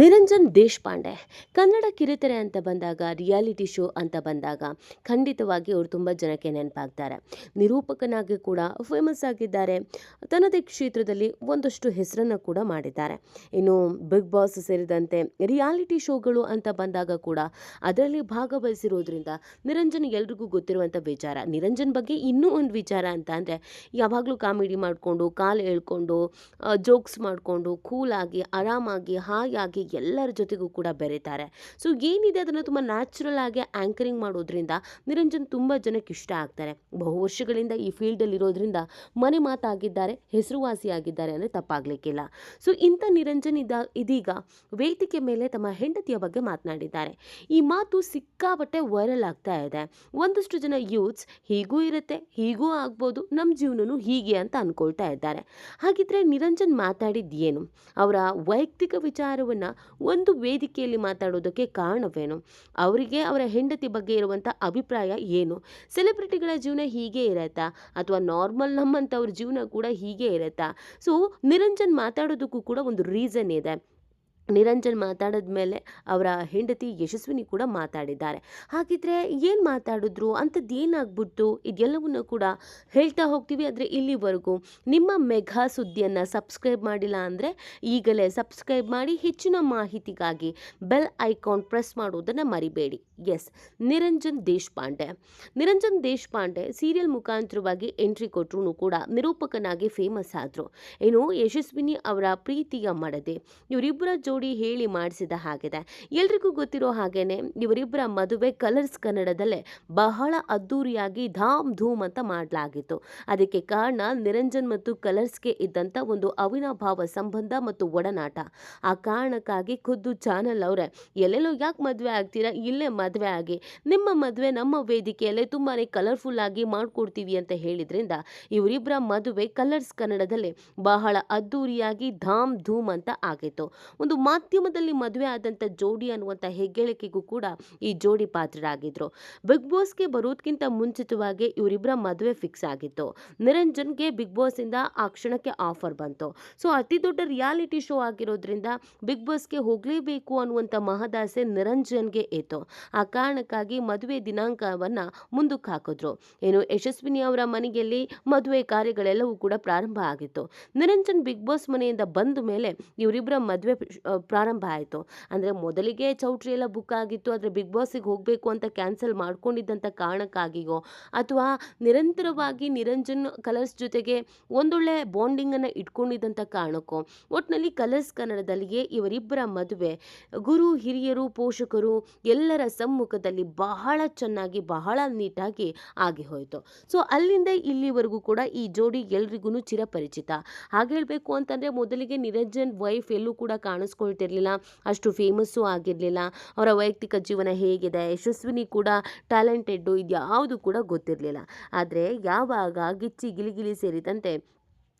ನಿರಂಜನ್ ದೇಶಪಾಂಡೆ ಕನ್ನಡ ಕಿರುತೆರೆ ಅಂತ ಬಂದಾಗ ರಿಯಾಲಿಟಿ ಶೋ ಅಂತ ಬಂದಾಗ ಖಂಡಿತವಾಗಿ ಅವರು ತುಂಬ ಜನಕ್ಕೆ ನೆನಪಾಗ್ತಾರೆ. ನಿರೂಪಕನಾಗಿ ಕೂಡ ಫೇಮಸ್ ಆಗಿದ್ದಾರೆ. ತನ್ನದೇ ಕ್ಷೇತ್ರದಲ್ಲಿ ಒಂದಷ್ಟು ಹೆಸರನ್ನು ಕೂಡ ಮಾಡಿದ್ದಾರೆ. ಇನ್ನು ಬಿಗ್ ಬಾಸ್ ಸೇರಿದಂತೆ ರಿಯಾಲಿಟಿ ಶೋಗಳು ಅಂತ ಬಂದಾಗ ಕೂಡ ಅದರಲ್ಲಿ ಭಾಗವಹಿಸಿರೋದ್ರಿಂದ ನಿರಂಜನ್ ಎಲ್ರಿಗೂ ಗೊತ್ತಿರುವಂಥ ವಿಚಾರ. ನಿರಂಜನ್ ಬಗ್ಗೆ ಇನ್ನೂ ಒಂದು ವಿಚಾರ ಅಂತ ಅಂದರೆ ಯಾವಾಗಲೂ ಕಾಮಿಡಿ ಮಾಡಿಕೊಂಡು ಕಾಲು ಎಳ್ಕೊಂಡು ಜೋಕ್ಸ್ ಮಾಡಿಕೊಂಡು ಕೂಲಾಗಿ ಆರಾಮಾಗಿ ಹಾಯಾಗಿ ಎಲ್ಲರ ಜೊತೆಗೂ ಕೂಡ ಬೆರೀತಾರೆ. ಸೊ ಏನಿದೆ ಅದನ್ನು ತುಂಬ ನ್ಯಾಚುರಲ್ ಆಗಿ ಆ್ಯಂಕರಿಂಗ್ ಮಾಡೋದ್ರಿಂದ ನಿರಂಜನ್ ತುಂಬ ಜನಕ್ಕೆ ಇಷ್ಟ ಆಗ್ತಾರೆ. ಬಹು ವರ್ಷಗಳಿಂದ ಈ ಫೀಲ್ಡಲ್ಲಿ ಇರೋದ್ರಿಂದ ಮನೆ ಮಾತಾಗಿದ್ದಾರೆ, ಹೆಸರುವಾಸಿಯಾಗಿದ್ದಾರೆ ಅಂದರೆ ತಪ್ಪಾಗಲಿಕ್ಕಿಲ್ಲ. ಸೊ ಇಂಥ ನಿರಂಜನ್ ಇದೀಗ ವೇದಿಕೆ ಮೇಲೆ ತಮ್ಮ ಹೆಂಡತಿಯ ಬಗ್ಗೆ ಮಾತನಾಡಿದ್ದಾರೆ. ಈ ಮಾತು ಸಿಕ್ಕಾಪಟ್ಟೆ ವೈರಲ್ ಆಗ್ತಾ ಇದೆ. ಒಂದಷ್ಟು ಜನ ಯೂತ್ಸ್ ಹೀಗೂ ಇರುತ್ತೆ, ಹೀಗೂ ಆಗ್ಬೋದು, ನಮ್ಮ ಜೀವನನೂ ಹೀಗೆ ಅಂತ ಅನ್ಕೊಳ್ತಾ ಇದ್ದಾರೆ. ಹಾಗಿದ್ರೆ ನಿರಂಜನ್ ಮಾತಾಡಿದ್ದು ಏನು? ಅವರ ವೈಯಕ್ತಿಕ ವಿಚಾರವನ್ನು ಒಂದು ವೇದಿಕೆಯಲ್ಲಿ ಮಾತಾಡೋದಕ್ಕೆ ಕಾರಣವೇನು? ಅವರಿಗೆ ಅವರ ಹೆಂಡತಿ ಬಗ್ಗೆ ಇರುವಂಥ ಅಭಿಪ್ರಾಯ ಏನು? ಸೆಲೆಬ್ರಿಟಿಗಳ ಜೀವನ ಹೀಗೆ ಇರತ್ತಾ ಅಥವಾ ನಾರ್ಮಲ್ ನಮ್ಮಂಥವ್ರ ಜೀವನ ಕೂಡ ಹೀಗೆ ಇರತ್ತಾ? ಸೊ ನಿರಂಜನ್ ಮಾತಾಡೋದಕ್ಕೂ ಕೂಡ ಒಂದು ರೀಸನ್ ಇದೆ. ನಿರಂಜನ್ ಮಾತಾಡಿದ ಮೇಲೆ ಅವರ ಹೆಂಡತಿ ಯಶಸ್ವಿನಿ ಕೂಡ ಮಾತಾಡಿದ್ದಾರೆ. ಹಾಗಿದ್ರೆ ಏನು ಮಾತಾಡಿದ್ರು, ಅಂಥದ್ದು ಏನಾಗ್ಬಿಟ್ಟು, ಇದೆಲ್ಲವನ್ನು ಕೂಡ ಹೇಳ್ತಾ ಹೋಗ್ತೀವಿ. ಆದರೆ ಇಲ್ಲಿವರೆಗೂ ನಿಮ್ಮ ಮೆಘಾ ಸುದ್ದಿಯನ್ನು ಸಬ್ಸ್ಕ್ರೈಬ್ ಮಾಡಿಲ್ಲ ಅಂದರೆ ಈಗಲೇ ಸಬ್ಸ್ಕ್ರೈಬ್ ಮಾಡಿ. ಹೆಚ್ಚಿನ ಮಾಹಿತಿಗಾಗಿ ಬೆಲ್ ಐಕಾನ್ ಪ್ರೆಸ್ ಮಾಡೋದನ್ನು ಮರಿಬೇಡಿ. ಎಸ್, ನಿರಂಜನ್ ದೇಶಪಾಂಡೆ ಸೀರಿಯಲ್ ಮುಖಾಂತರವಾಗಿ ಎಂಟ್ರಿ ಕೊಟ್ಟರು ಕೂಡ ನಿರೂಪಕನಾಗಿ ಫೇಮಸ್ ಆದರು. ಇನ್ನು ಯಶಸ್ವಿನಿ ಅವರ ಪ್ರೀತಿಯ ಮಡದೆ. ಇವರಿಬ್ಬರ ಜೋಡಿ ಹೇಳಿ ಮಾಡಿಸಿದ ಹಾಗಿದೆ. ಎಲ್ರಿಗೂ ಗೊತ್ತಿರೋ ಹಾಗೇನೆ ಇವರಿಬ್ಬರ ಮದುವೆ ಕಲರ್ಸ್ ಕನ್ನಡದಲ್ಲೇ ಬಹಳ ಅದ್ದೂರಿಯಾಗಿ ಧಾಮ್ ಧೂಮ್ ಅಂತ ಮಾಡಲಾಗಿತ್ತು. ಅದಕ್ಕೆ ಕಾರಣ ನಿರಂಜನ್ ಮತ್ತು ಕಲರ್ಸ್ಗೆ ಇದ್ದಂಥ ಒಂದು ಅವಿನಾಭಾವ ಸಂಬಂಧ ಮತ್ತು ಒಡನಾಟ. ಆ ಕಾರಣಕ್ಕಾಗಿ ಖುದ್ದು ಚಾನಲ್ ಅವರೇ ಎಲ್ಲೆಲ್ಲೋ ಯಾಕೆ ಮದುವೆ ಆಗ್ತೀರಾ, ಇಲ್ಲೇ ಮದುವೆ ಆಗಿ, ನಿಮ್ಮ ಮದುವೆ ನಮ್ಮ ವೇದಿಕೆಯಲ್ಲೇ ತುಂಬಾ ಕಲರ್ಫುಲ್ ಆಗಿ ಮಾಡಿಕೊಡ್ತೀವಿ ಅಂತ ಹೇಳಿದ್ರಿಂದ ಇವರಿಬ್ಬರ ಮದುವೆ ಕಲರ್ಸ್ ಕನ್ನಡದಲ್ಲೇ ಬಹಳ ಅದ್ದೂರಿಯಾಗಿ ಧಾಮ್ ಧೂಮ್ ಅಂತ ಆಗಿತ್ತು. ಒಂದು ಮಾಧ್ಯಮದಲ್ಲಿ ಮದುವೆ ಆದಂಥ ಜೋಡಿ ಅನ್ನುವಂಥ ಹೆಗ್ಗಳಿಕೆಗೂ ಕೂಡ ಈ ಜೋಡಿ ಪಾತ್ರರಾಗಿದ್ರು. ಬಿಗ್ ಬಾಸ್ಗೆ ಬರೋದಕ್ಕಿಂತ ಮುಂಚಿತವಾಗಿ ಇವರಿಬ್ಬರ ಮದುವೆ ಫಿಕ್ಸ್ ಆಗಿತ್ತು. ನಿರಂಜನ್ಗೆ ಬಿಗ್ ಬಾಸ್ ಇಂದ ಆ ಕ್ಷಣಕ್ಕೆ ಆಫರ್ ಬಂತು. ಸೊ ಅತಿ ದೊಡ್ಡ ರಿಯಾಲಿಟಿ ಶೋ ಆಗಿರೋದ್ರಿಂದ ಬಿಗ್ ಬಾಸ್ಗೆ ಹೋಗಲೇಬೇಕು ಅನ್ನುವಂಥ ಮಹದಾಸೆ ನಿರಂಜನ್ಗೆ ಇತ್ತು. ಆ ಕಾರಣಕ್ಕಾಗಿ ಮದುವೆ ದಿನಾಂಕವನ್ನ ಮುಂದಕ್ಕೆ ಹಾಕಿದ್ರು. ಏನು ಯಶಸ್ವಿನಿ ಅವರ ಮನೆಯಲ್ಲಿ ಮದುವೆ ಕಾರ್ಯಗಳೆಲ್ಲವೂ ಕೂಡ ಪ್ರಾರಂಭ ಆಗಿತ್ತು. ನಿರಂಜನ್ ಬಿಗ್ ಬಾಸ್ ಮನೆಯಿಂದ ಬಂದ ಮೇಲೆ ಇವರಿಬ್ಬರ ಮದುವೆ ಪ್ರಾರಂಭ ಆಯಿತು. ಅಂದರೆ ಮೊದಲಿಗೆ ಚೌಟ್ರಿ ಎಲ್ಲ ಬುಕ್ ಆಗಿತ್ತು, ಆದರೆ ಬಿಗ್ ಬಾಸಿಗೆ ಹೋಗಬೇಕು ಅಂತ ಕ್ಯಾನ್ಸಲ್ ಮಾಡ್ಕೊಂಡಿದ್ದಂಥ ಕಾರಣಕ್ಕಾಗಿಯೋ ಅಥವಾ ನಿರಂತರವಾಗಿ ನಿರಂಜನ್ ಕಲರ್ಸ್ ಜೊತೆಗೆ ಒಂದೊಳ್ಳೆ ಬಾಂಡಿಂಗನ್ನು ಇಟ್ಕೊಂಡಿದ್ದಂಥ ಕಾರಣಕ್ಕೋ ಒಟ್ಟಿನಲ್ಲಿ ಕಲರ್ಸ್ ಕನ್ನಡದಲ್ಲಿಯೇ ಇವರಿಬ್ಬರ ಮದುವೆ ಗುರು ಹಿರಿಯರು ಪೋಷಕರು ಎಲ್ಲರ ಸಮ್ಮುಖದಲ್ಲಿ ಬಹಳ ಚೆನ್ನಾಗಿ ಬಹಳ ನೀಟಾಗಿ ಆಗಿ ಹೋಯಿತು. ಸೊ ಅಲ್ಲಿಂದ ಇಲ್ಲಿವರೆಗೂ ಕೂಡ ಈ ಜೋಡಿ ಎಲ್ರಿಗೂ ಚಿರಪರಿಚಿತ. ಹಾಗೆ ಹೇಳಬೇಕು ಅಂತಂದರೆ ಮೊದಲಿಗೆ ನಿರಂಜನ್ ವೈಫ್ ಎಲ್ಲೂ ಕೂಡ ಕಾಣಿಸ್ಕೊಳ್ತಿರ್ಲಿಲ್ಲ, ಅಷ್ಟು ಫೇಮಸ್ಸು ಆಗಿರಲಿಲ್ಲ. ಅವರ ವೈಯಕ್ತಿಕ ಜೀವನ ಹೇಗಿದೆ, ಯಶಸ್ವಿನಿ ಕೂಡ ಟ್ಯಾಲೆಂಟೆಡ್ಡು, ಇದ್ಯಾವುದು ಕೂಡ ಗೊತ್ತಿರಲಿಲ್ಲ. ಆದರೆ ಯಾವಾಗ ಗಿಚ್ಚಿ ಗಿಲಿಗಿಲಿ ಸೇರಿದಂತೆ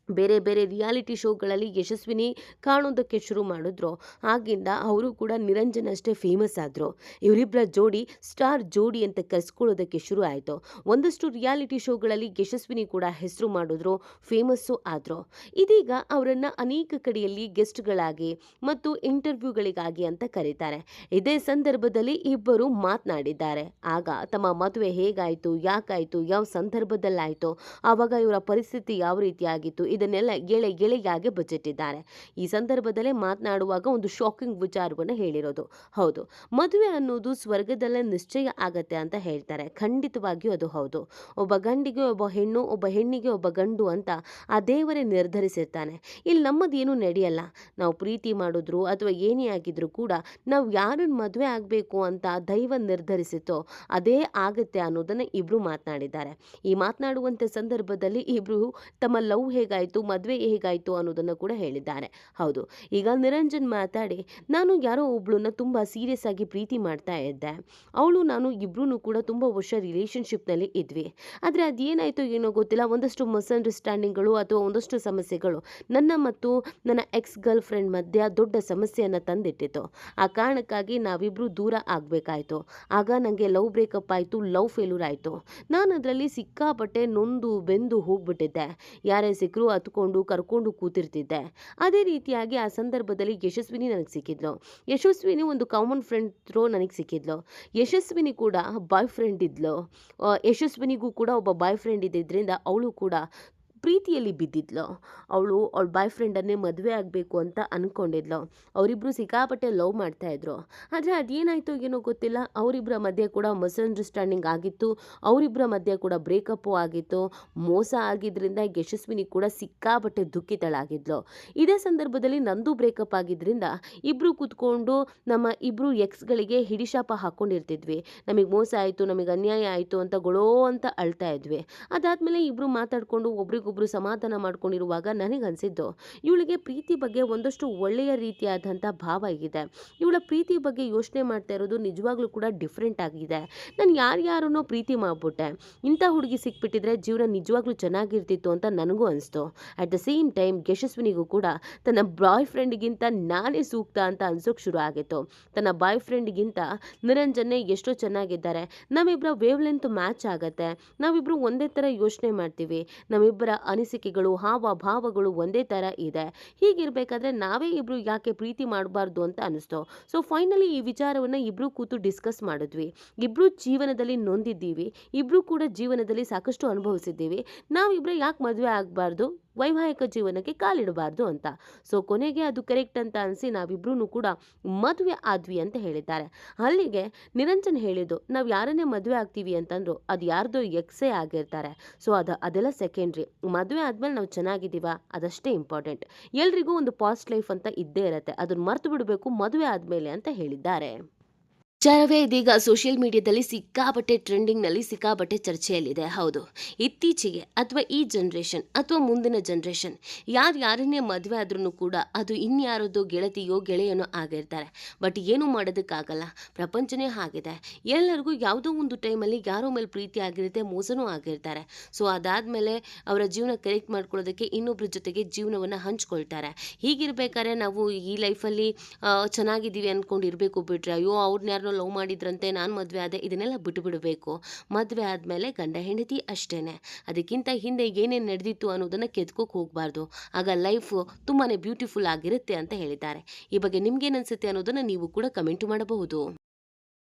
ಬೇರೆ ಬೇರೆ ರಿಯಾಲಿಟಿ ಶೋಗಳಲ್ಲಿ ಯಶಸ್ವಿನಿ ಕಾಣೋದಕ್ಕೆ ಶುರು ಮಾಡಿದ್ರು, ಆಗಿಂದ ಅವರು ಕೂಡ ನಿರಂಜನ್ ಅಷ್ಟೇ ಫೇಮಸ್ ಆದರು. ಇವರಿಬ್ಬರ ಜೋಡಿ ಸ್ಟಾರ್ ಜೋಡಿ ಅಂತ ಕರೆಸ್ಕೊಳ್ಳೋದಕ್ಕೆ ಶುರು ಆಯಿತು. ಒಂದಷ್ಟು ರಿಯಾಲಿಟಿ ಶೋಗಳಲ್ಲಿ ಯಶಸ್ವಿನಿ ಕೂಡ ಹೆಸರು ಮಾಡಿದ್ರು, ಫೇಮಸ್ಸು ಆದರು. ಇದೀಗ ಅವರನ್ನು ಅನೇಕ ಕಡೆಯಲ್ಲಿ ಗೆಸ್ಟ್ಗಳಾಗಿ ಮತ್ತು ಇಂಟರ್ವ್ಯೂಗಳಿಗಾಗಿ ಅಂತ ಕರೀತಾರೆ. ಇದೇ ಸಂದರ್ಭದಲ್ಲಿ ಇಬ್ಬರು ಮಾತನಾಡಿದ್ದಾರೆ. ಆಗ ತಮ್ಮ ಮದುವೆ ಹೇಗಾಯಿತು, ಯಾಕಾಯಿತು, ಯಾವ ಸಂದರ್ಭದಲ್ಲಾಯಿತು, ಆವಾಗ ಇವರ ಪರಿಸ್ಥಿತಿ ಯಾವ ರೀತಿಯಾಗಿತ್ತು, ಇದನ್ನೆಲ್ಲ ಎಳೆಯಾಗಿ ಬಚ್ಚಿಟ್ಟಿದ್ದಾರೆ. ಈ ಸಂದರ್ಭದಲ್ಲೇ ಮಾತನಾಡುವಾಗ ಒಂದು ಶಾಕಿಂಗ್ ವಿಚಾರವನ್ನು ಹೇಳಿರೋದು. ಹೌದು, ಮದುವೆ ಅನ್ನೋದು ಸ್ವರ್ಗದಲ್ಲೇ ನಿಶ್ಚಯ ಆಗತ್ತೆ ಅಂತ ಹೇಳ್ತಾರೆ. ಖಂಡಿತವಾಗಿಯೂ ಅದು ಹೌದು. ಒಬ್ಬ ಗಂಡಿಗೆ ಒಬ್ಬ ಹೆಣ್ಣು, ಒಬ್ಬ ಹೆಣ್ಣಿಗೆ ಒಬ್ಬ ಗಂಡು ಅಂತ ಆ ದೇವರೇ ನಿರ್ಧರಿಸಿರ್ತಾನೆ. ಇಲ್ಲಿ ನಮ್ಮದೇನು ನಡೆಯಲ್ಲ. ನಾವು ಪ್ರೀತಿ ಮಾಡಿದ್ರು ಅಥವಾ ಏನೇ ಆಗಿದ್ರು ಕೂಡ ನಾವು ಯಾರನ್ನು ಮದುವೆ ಆಗಬೇಕು ಅಂತ ದೈವ ನಿರ್ಧರಿಸಿತೋ ಅದೇ ಆಗತ್ತೆ ಅನ್ನೋದನ್ನು ಇಬ್ರು ಮಾತನಾಡಿದ್ದಾರೆ. ಈ ಮಾತನಾಡುವಂಥ ಸಂದರ್ಭದಲ್ಲಿ ಇಬ್ರು ತಮ್ಮ ಲವ್ ಹೇಗಾಯಿತು, ಮದುವೆ ಹೇಗಾಯಿತು ಅನ್ನೋದನ್ನು ಕೂಡ ಹೇಳಿದ್ದಾರೆ. ಹೌದು, ಈಗ ನಿರಂಜನ್ ಮಾತಾಡಿ, ನಾನು ಯಾರೋ ಒಬ್ಳನ್ನ ತುಂಬ ಸೀರಿಯಸ್ ಆಗಿ ಪ್ರೀತಿ ಮಾಡ್ತಾ ಇದ್ದೆ, ಅವಳು ನಾನು ಇಬ್ರು ಕೂಡ ತುಂಬ ವರ್ಷ ರಿಲೇಷನ್ಶಿಪ್ನಲ್ಲಿ ಇದ್ವಿ. ಆದರೆ ಅದೇನಾಯಿತು ಏನೋ ಗೊತ್ತಿಲ್ಲ, ಒಂದಷ್ಟು ಮಿಸ್ಅಂಡರ್ಸ್ಟ್ಯಾಂಡಿಂಗ್ಗಳು ಅಥವಾ ಒಂದಷ್ಟು ಸಮಸ್ಯೆಗಳು ನನ್ನ ಮತ್ತು ನನ್ನ ಎಕ್ಸ್ ಗರ್ಲ್ ಫ್ರೆಂಡ್ ಮಧ್ಯ ದೊಡ್ಡ ಸಮಸ್ಯೆಯನ್ನು ತಂದಿಟ್ಟಿತ್ತು. ಆ ಕಾರಣಕ್ಕಾಗಿ ನಾವಿಬ್ಬರು ದೂರ ಆಗಬೇಕಾಯಿತು. ಆಗ ನನಗೆ ಲವ್ ಬ್ರೇಕಪ್ ಆಯಿತು, ಲವ್ ಫೇಲ್ಯೂರ್ ಆಯಿತು. ನಾನು ಅದರಲ್ಲಿ ಸಿಕ್ಕಾಪಟ್ಟೆ ನೊಂದು ಬೆಂದು ಹೋಗ್ಬಿಟ್ಟಿದ್ದೆ. ಯಾರೇ ಸಿಕ್ಕರು ಹತ್ಕೊಂಡು ಕರ್ಕೊಂಡು ಕೂತಿರ್ತಿದ್ದೆ. ಅದೇ ರೀತಿಯಾಗಿ ಆ ಸಂದರ್ಭದಲ್ಲಿ ಯಶಸ್ವಿನಿ ನನಗೆ ಸಿಕ್ಕಿದ್ಲು. ಯಶಸ್ವಿನಿ ಒಂದು ಕಾಮನ್ ಫ್ರೆಂಡ್ ಥ್ರೂ ನನಗೆ ಸಿಕ್ಕಿದ್ಲು. ಯಶಸ್ವಿನಿ ಕೂಡ ಬಾಯ್ ಫ್ರೆಂಡ್ ಇದ್ಲು. ಯಶಸ್ವಿನಿಗೂ ಕೂಡ ಒಬ್ಬ ಬಾಯ್ ಫ್ರೆಂಡ್ ಇದ್ದಿದ್ದರಿಂದ ಅವಳು ಕೂಡ ಪ್ರೀತಿಯಲ್ಲಿ ಬಿದ್ದಿದ್ಲು. ಅವಳ ಬಾಯ್ ಫ್ರೆಂಡನ್ನೇ ಮದುವೆ ಆಗಬೇಕು ಅಂತ ಅಂದ್ಕೊಂಡಿದ್ಲು. ಅವರಿಬ್ಬರು ಸಿಕ್ಕಾಪಟ್ಟೆ ಲವ್ ಮಾಡ್ತಾಯಿದ್ರು. ಆದರೆ ಅದೇನಾಯಿತು ಏನೋ ಗೊತ್ತಿಲ್ಲ, ಅವರಿಬ್ಬರ ಮಧ್ಯೆ ಕೂಡ ಮಿಸ್ಅಂಡರ್ಸ್ಟ್ಯಾಂಡಿಂಗ್ ಆಗಿತ್ತು. ಅವರಿಬ್ಬರ ಮಧ್ಯೆ ಕೂಡ ಬ್ರೇಕಪ್ಪು ಆಗಿತ್ತು. ಮೋಸ ಆಗಿದ್ದರಿಂದ ಯಶಸ್ವಿನಿ ಕೂಡ ಸಿಕ್ಕಾಪಟ್ಟೆ ದುಃಖಿತಳಾಗಿದ್ಲು. ಇದೇ ಸಂದರ್ಭದಲ್ಲಿ ನಂದು ಬ್ರೇಕಪ್ ಆಗಿದ್ದರಿಂದ ಇಬ್ಬರು ಕೂತ್ಕೊಂಡು ನಮ್ಮ ಇಬ್ಬರು ಎಕ್ಸ್ಗಳಿಗೆ ಹಿಡಿಶಾಪ ಹಾಕ್ಕೊಂಡಿರ್ತಿದ್ವಿ. ನಮಗೆ ಮೋಸ ಆಯಿತು, ನಮಗೆ ಅನ್ಯಾಯ ಆಯಿತು ಅಂತ ಗೊಳೋ ಅಂತ ಅಳ್ತಾ ಇದ್ವಿ. ಅದಾದಮೇಲೆ ಇಬ್ಬರು ಮಾತಾಡಿಕೊಂಡು ಒಬ್ರಿಗೊಬ್ರು ಸಮಾಧಾನ ಮಾಡ್ಕೊಂಡಿರುವಾಗ ನನಗನ್ಸಿದ್ದು, ಇವಳಿಗೆ ಪ್ರೀತಿ ಬಗ್ಗೆ ಒಂದಷ್ಟು ಒಳ್ಳೆಯ ರೀತಿಯಾದಂಥ ಭಾವ ಇದೆ. ಇವಳ ಪ್ರೀತಿ ಬಗ್ಗೆ ಯೋಚನೆ ಮಾಡ್ತಾ ಇರೋದು ನಿಜವಾಗ್ಲೂ ಕೂಡ ಡಿಫ್ರೆಂಟ್ ಆಗಿದೆ. ನಾನು ಯಾರ್ಯಾರನ್ನೋ ಪ್ರೀತಿ ಮಾಡಿಬಿಟ್ಟೆ, ಇಂಥ ಹುಡುಗಿ ಸಿಕ್ಬಿಟ್ಟಿದ್ರೆ ಜೀವನ ನಿಜವಾಗ್ಲೂ ಚೆನ್ನಾಗಿರ್ತಿತ್ತು ಅಂತ ನನಗೂ ಅನಿಸ್ತು. ಅಟ್ ದ ಸೇಮ್ ಟೈಮ್ ಯಶಸ್ವಿನಿಗೂ ಕೂಡ ತನ್ನ ಬಾಯ್ ಫ್ರೆಂಡ್ಗಿಂತ ನಾನೇ ಸೂಕ್ತ ಅಂತ ಅನ್ಸೋಕೆ ಶುರು ಆಗಿತ್ತು. ತನ್ನ ಬಾಯ್ ಫ್ರೆಂಡ್ಗಿಂತ ನಿರಂಜನ್ನೇ ಎಷ್ಟೋ ಚೆನ್ನಾಗಿದ್ದಾರೆ, ನಮ್ಮಿಬ್ಬರ ವೇವ್ ಲೆಂತ್ ಮ್ಯಾಚ್ ಆಗತ್ತೆ, ನಾವಿಬ್ಬರು ಒಂದೇ ಥರ ಯೋಚನೆ ಮಾಡ್ತೀವಿ, ನಮ್ಮಿಬ್ಬರ ಅನಿಸಿಕೆಗಳು ಹಾವ ಭಾವಗಳು ಒಂದೇ ಥರ ಇದೆ. ಹೀಗಿರಬೇಕಾದ್ರೆ ನಾವೇ ಇಬ್ಬರು ಯಾಕೆ ಪ್ರೀತಿ ಮಾಡಬಾರ್ದು ಅಂತ ಅನಿಸ್ತು. ಸೊ ಫೈನಲಿ ಈ ವಿಚಾರವನ್ನು ಇಬ್ಬರು ಕೂತು ಡಿಸ್ಕಸ್ ಮಾಡಿದ್ವಿ. ಇಬ್ಬರು ಜೀವನದಲ್ಲಿ ನೊಂದಿದ್ದೀವಿ, ಇಬ್ಬರು ಕೂಡ ಜೀವನದಲ್ಲಿ ಸಾಕಷ್ಟು ಅನುಭವಿಸಿದ್ದೀವಿ. ನಾವಿಬ್ಬರು ಯಾಕೆ ಮದುವೆ ಆಗಬಾರ್ದು, ವೈವಾಹಿಕ ಜೀವನಕ್ಕೆ ಕಾಲಿಡಬಾರ್ದು ಅಂತ. ಸೊ ಕೊನೆಗೆ ಅದು ಕರೆಕ್ಟ್ ಅಂತ ಅನಿಸಿ ನಾವಿಬ್ರೂ ಕೂಡ ಮದುವೆ ಆದ್ವಿ ಅಂತ ಹೇಳಿದ್ದಾರೆ. ಅಲ್ಲಿಗೆ ನಿರಂಜನ್ ಹೇಳಿದ್ದು, ನಾವು ಯಾರನ್ನೇ ಮದುವೆ ಆಗ್ತೀವಿ ಅಂತಂದ್ರು ಅದು ಯಾರ್ದೋ ಎಕ್ಸೇ ಆಗಿರ್ತಾರೆ. ಸೊ ಅದೆಲ್ಲ ಸೆಕೆಂಡ್ರಿ. ಮದುವೆ ಆದ್ಮೇಲೆ ನಾವು ಚೆನ್ನಾಗಿದ್ದೀವ ಅದಷ್ಟೇ ಇಂಪಾರ್ಟೆಂಟ್. ಎಲ್ರಿಗೂ ಒಂದು ಪಾಸ್ಟ್ ಲೈಫ್ ಅಂತ ಇದ್ದೇ ಇರುತ್ತೆ, ಅದನ್ನ ಮರ್ತು ಬಿಡಬೇಕು ಮದುವೆ ಆದ್ಮೇಲೆ ಅಂತ ಹೇಳಿದ್ದಾರೆ. ವಿಚಾರವೇ ಇದೀಗ ಸೋಷಿಯಲ್ ಮೀಡಿಯಾದಲ್ಲಿ ಸಿಕ್ಕಾಪಟ್ಟೆ ಟ್ರೆಂಡಿಂಗ್ನಲ್ಲಿ ಸಿಕ್ಕಾಪಟ್ಟೆ ಚರ್ಚೆಯಲ್ಲಿದೆ. ಹೌದು, ಇತ್ತೀಚೆಗೆ ಅಥವಾ ಈ ಜನ್ರೇಷನ್ ಅಥವಾ ಮುಂದಿನ ಜನ್ರೇಷನ್ ಯಾರನ್ನೇ ಮದುವೆ ಆದ್ರೂ ಕೂಡ ಅದು ಇನ್ಯಾರದ್ದು ಗೆಳತಿಯೋ ಗೆಳೆಯನೋ ಆಗಿರ್ತಾರೆ. ಬಟ್ ಏನೂ ಮಾಡೋದಕ್ಕಾಗಲ್ಲ, ಪ್ರಪಂಚನೇ ಆಗಿದೆ. ಎಲ್ಲರಿಗೂ ಯಾವುದೋ ಒಂದು ಟೈಮಲ್ಲಿ ಯಾರೋ ಮೇಲೆ ಪ್ರೀತಿ ಆಗಿರುತ್ತೆ, ಮೋಸನೂ ಆಗಿರ್ತಾರೆ. ಸೊ ಅದಾದಮೇಲೆ ಅವರ ಜೀವನ ಕರೆಕ್ಟ್ ಮಾಡ್ಕೊಳ್ಳೋದಕ್ಕೆ ಇನ್ನೊಬ್ಬರ ಜೊತೆಗೆ ಜೀವನವನ್ನು ಹಂಚ್ಕೊಳ್ತಾರೆ. ಹೀಗಿರ್ಬೇಕಾದ್ರೆ ನಾವು ಈ ಲೈಫಲ್ಲಿ ಚೆನ್ನಾಗಿದ್ದೀವಿ ಅಂದ್ಕೊಂಡು ಇರಬೇಕು ಬಿಟ್ರೆ, ಅಯ್ಯೋ ಅವ್ರನ್ನ ಯಾರನ್ನೋ ಲವ್ ಮಾಡಿದ್ರಂತೆ ನಾನು ಮದುವೆ ಆದೆ, ಇದನ್ನೆಲ್ಲ ಬಿಟ್ಟುಬಿಡಬೇಕು. ಮದುವೆ ಆದಮೇಲೆ ಗಂಡ ಹೆಂಡತಿ ಅಷ್ಟೇ. ಅದಕ್ಕಿಂತ ಹಿಂದೆ ಏನೇನು ನಡೆದಿತ್ತು ಅನ್ನೋದನ್ನು ಕೆದ್ಕೋಕೆ ಹೋಗಬಾರ್ದು. ಆಗ ಲೈಫು ತುಂಬಾ ಬ್ಯೂಟಿಫುಲ್ ಆಗಿರುತ್ತೆ ಅಂತ ಹೇಳಿದ್ದಾರೆ. ಈ ಬಗ್ಗೆ ನಿಮ್ಗೇನು ಅನಿಸುತ್ತೆ ಅನ್ನೋದನ್ನು ನೀವು ಕೂಡ ಕಮೆಂಟ್ ಮಾಡಬಹುದು.